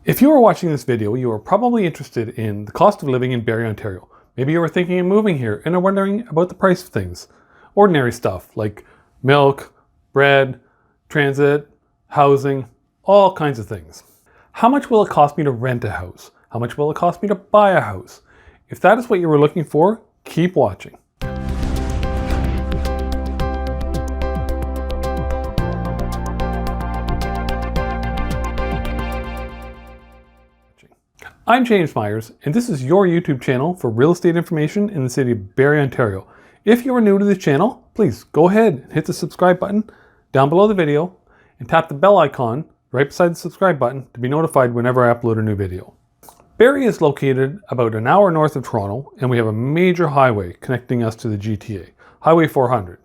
If you are watching this video, you are probably interested in the cost of living in Barrie, Ontario. Maybe you are thinking of moving here and are wondering about the price of things. Ordinary stuff like milk, bread, transit, housing, all kinds of things. How much will it cost me to rent a house? How much will it cost me to buy a house? If that is what you were looking for, keep watching. I'm James Myers, and this is your YouTube channel for real estate information in the city of Barrie, Ontario. If you are new to this channel, please go ahead and hit the subscribe button down below the video and tap the bell icon right beside the subscribe button to be notified whenever I upload a new video. Barrie is located about an hour north of Toronto, and we have a major highway connecting us to the GTA, Highway 400.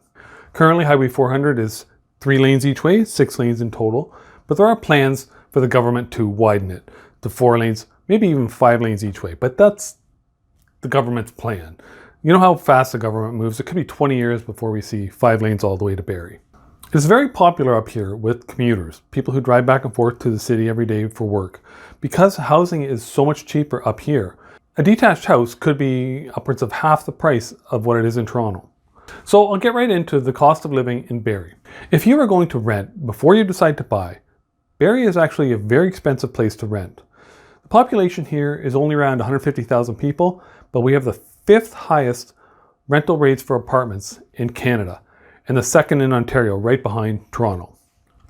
Currently, Highway 400 is 3 lanes each way, 6 lanes in total, but there are plans for the government to widen it to 4 lanes, maybe even 5 lanes each way, but that's the government's plan. You know how fast the government moves. It could be 20 years before we see 5 lanes all the way to Barrie. It's very popular up here with commuters, people who drive back and forth to the city every day for work. Because housing is so much cheaper up here, a detached house could be upwards of half the price of what it is in Toronto. So I'll get right into the cost of living in Barrie. If you are going to rent before you decide to buy, Barrie is actually a very expensive place to rent. The population here is only around 150,000 people, but we have the 5th highest rental rates for apartments in Canada and the 2nd in Ontario, right behind Toronto.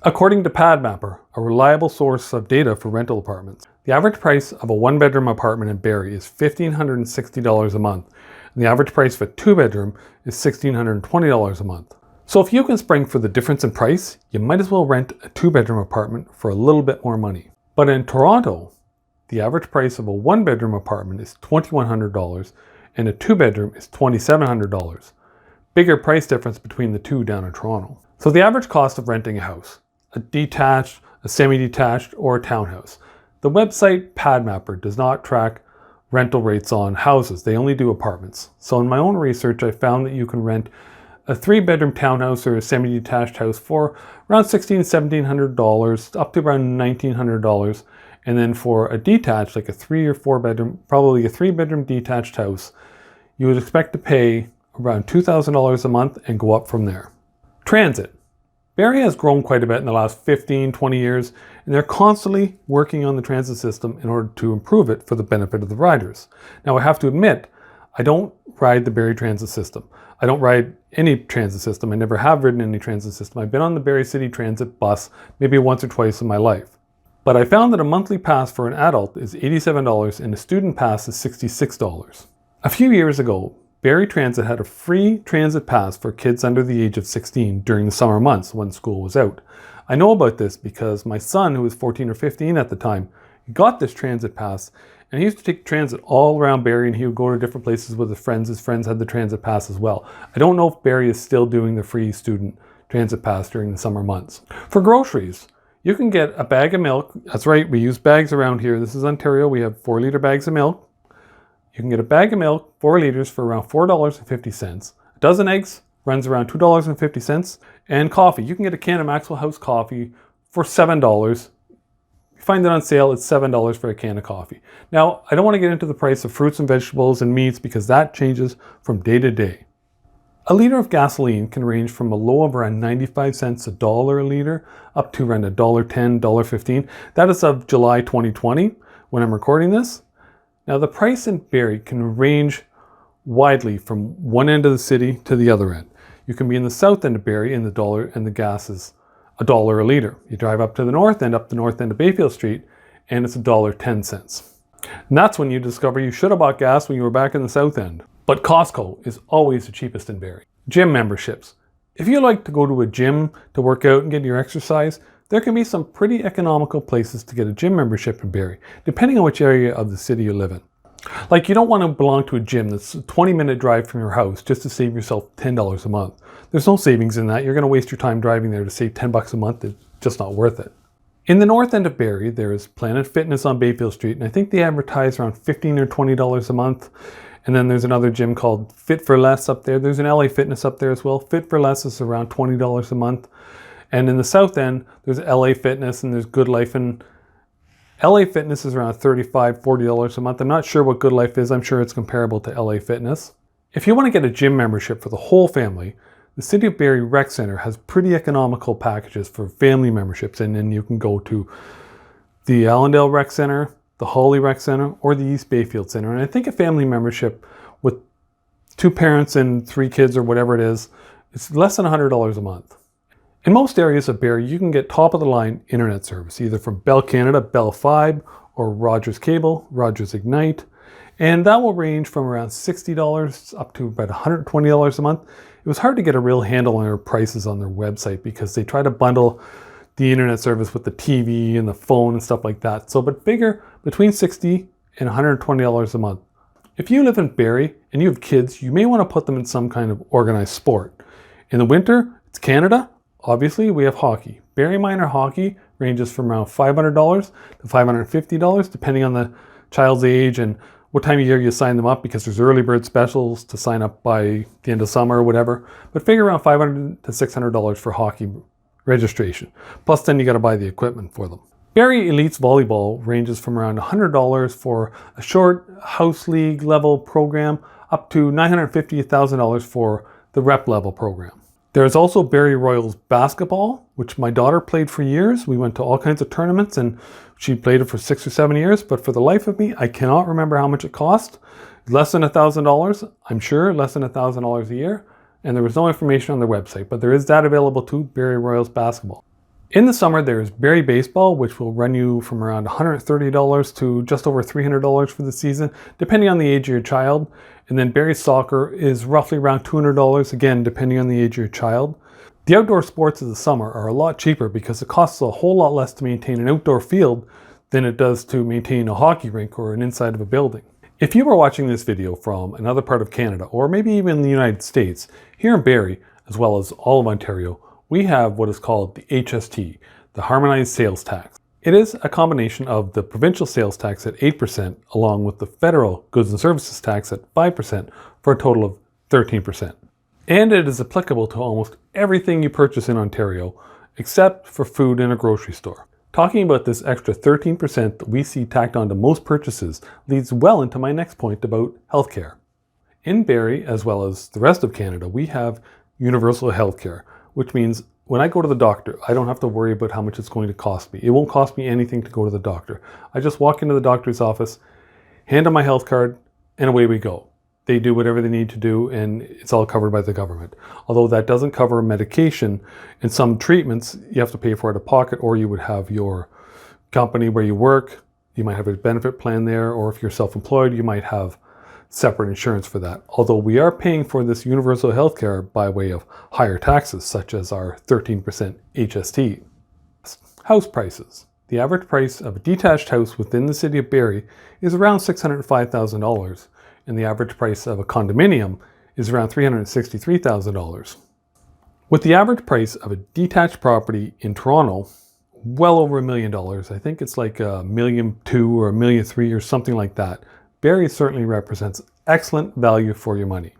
According to PadMapper, a reliable source of data for rental apartments, the average price of a 1-bedroom apartment in Barrie is $1,560 a month, and the average price of a 2-bedroom is $1,620 a month. So if you can spring for the difference in price, you might as well rent a 2-bedroom apartment for a little bit more money. But in Toronto, the average price of a 1-bedroom apartment is $2,100 and a 2-bedroom is $2,700. Bigger price difference between the two down in Toronto. So the average cost of renting a house, a detached, a semi-detached, or a townhouse. The website PadMapper does not track rental rates on houses. They only do apartments. So in my own research, I found that you can rent a 3-bedroom townhouse or a semi-detached house for around $1,600, $1,700 up to around $1,900. And then for a detached, like a 3 or 4 bedroom, probably a 3-bedroom detached house, you would expect to pay around $2,000 a month and go up from there. Transit. Barrie has grown quite a bit in the last 15, 20 years, and they're constantly working on the transit system in order to improve it for the benefit of the riders. Now I have to admit, I don't ride the Barrie transit system. I don't ride any transit system. I never have ridden any transit system. I've been on the Barrie City Transit bus maybe once or twice in my life. But I found that a monthly pass for an adult is $87 and a student pass is $66. A few years ago, Barrie Transit had a free transit pass for kids under the age of 16 during the summer months when school was out. I know about this because my son, who was 14 or 15 at the time, got this transit pass, and he used to take transit all around Barrie, and he would go to different places with his friends. His friends had the transit pass as well. I don't know if Barrie is still doing the free student transit pass during the summer months. For groceries, you can get a bag of milk. That's right, we use bags around here. This is Ontario. We have 4-liter bags of milk. You can get a bag of milk, 4 liters, for around $4.50. A dozen eggs runs around $2.50. And coffee. You can get a can of Maxwell House coffee for $7. You find it on sale, it's $7 for a can of coffee. Now, I don't want to get into the price of fruits and vegetables and meats because that changes from day to day. A liter of gasoline can range from a low of around 95 cents, $1 a liter, up to around $1.10, $1.15. That is of July 2020 when I'm recording this. Now the price in Barrie can range widely from one end of the city to the other end. You can be in the south end of Barrie and the gas is $1 a liter. You drive up to the north end, up the north end of Bayfield Street, and it's $1.10. And that's when you discover you should have bought gas when you were back in the south end. But Costco is always the cheapest in Barrie. Gym memberships. If you like to go to a gym to work out and get your exercise, there can be some pretty economical places to get a gym membership in Barrie, depending on which area of the city you live in. Like, you don't want to belong to a gym that's a 20-minute drive from your house just to save yourself $10 a month. There's no savings in that. You're going to waste your time driving there to save $10 a month. It's just not worth it. In the north end of Barrie, there is Planet Fitness on Bayfield Street, and I think they advertise around $15 or $20 a month. And then there's another gym called Fit for Less up there. There's an LA Fitness up there as well. Fit for Less is around $20 a month. And in the south end, there's LA Fitness and there's Good Life, and LA Fitness is around $35, $40 a month. I'm not sure what Good Life is. I'm sure it's comparable to LA Fitness. If you want to get a gym membership for the whole family, the City of Barrie Rec Center has pretty economical packages for family memberships, and then you can go to the Allendale Rec Center, the Hawley Rec Center, or the East Bayfield Center. And I think a family membership with 2 parents and 3 kids or whatever it is, it's less than $100 a month. In most areas of Barrie, you can get top-of-the-line internet service, either from Bell Canada, Bell Fibe, or Rogers Cable, Rogers Ignite, and that will range from around $60 up to about $120 a month. It was hard to get a real handle on their prices on their website because they try to bundle the internet service with the TV and the phone and stuff like that. So, but figure between $60 and $120 a month. If you live in Barrie and you have kids, you may want to put them in some kind of organized sport. In the winter, it's Canada. Obviously, we have hockey. Barrie Minor Hockey ranges from around $500 to $550, depending on the child's age and what time of year you sign them up, because there's early bird specials to sign up by the end of summer or whatever. But figure around $500 to $600 for hockey registration. Plus then you got to buy the equipment for them. Barrie Elites Volleyball ranges from around $100 for a short house league level program up to $950 to $1,000 for the rep level program. There's also Barrie Royals basketball, which my daughter played for years. We went to all kinds of tournaments and she played it for 6 or 7 years, but for the life of me, I cannot remember how much it cost. Less than $1,000, I'm sure, less than $1,000 a year. And there was no information on their website, but there is that available too, Barrie Royals basketball. In the summer, there's Barrie Baseball, which will run you from around $130 to just over $300 for the season, depending on the age of your child. And then Barrie Soccer is roughly around $200, again, depending on the age of your child. The outdoor sports of the summer are a lot cheaper because it costs a whole lot less to maintain an outdoor field than it does to maintain a hockey rink or an inside of a building. If you were watching this video from another part of Canada, or maybe even the United States, here in Barrie, as well as all of Ontario, we have what is called the HST, the Harmonized Sales Tax. It is a combination of the provincial sales tax at 8% along with the federal goods and services tax at 5% for a total of 13%. And it is applicable to almost everything you purchase in Ontario, except for food in a grocery store. Talking about this extra 13% that we see tacked onto most purchases leads well into my next point about healthcare. In Barrie, as well as the rest of Canada, we have universal healthcare, which means when I go to the doctor, I don't have to worry about how much it's going to cost me. It won't cost me anything to go to the doctor. I just walk into the doctor's office, hand them my health card, and away we go. They do whatever they need to do, and it's all covered by the government. Although that doesn't cover medication, and some treatments you have to pay for out of pocket, or you would have your company where you work, you might have a benefit plan there, or if you're self-employed, you might have separate insurance for that. Although we are paying for this universal health care by way of higher taxes, such as our 13% HST. House prices. The average price of a detached house within the city of Barrie is around $605,000, and the average price of a condominium is around $363,000. With the average price of a detached property in Toronto well over $1 million, I think it's like $1.2 million or $1.3 million or something like that, Barrie certainly represents excellent value for your money.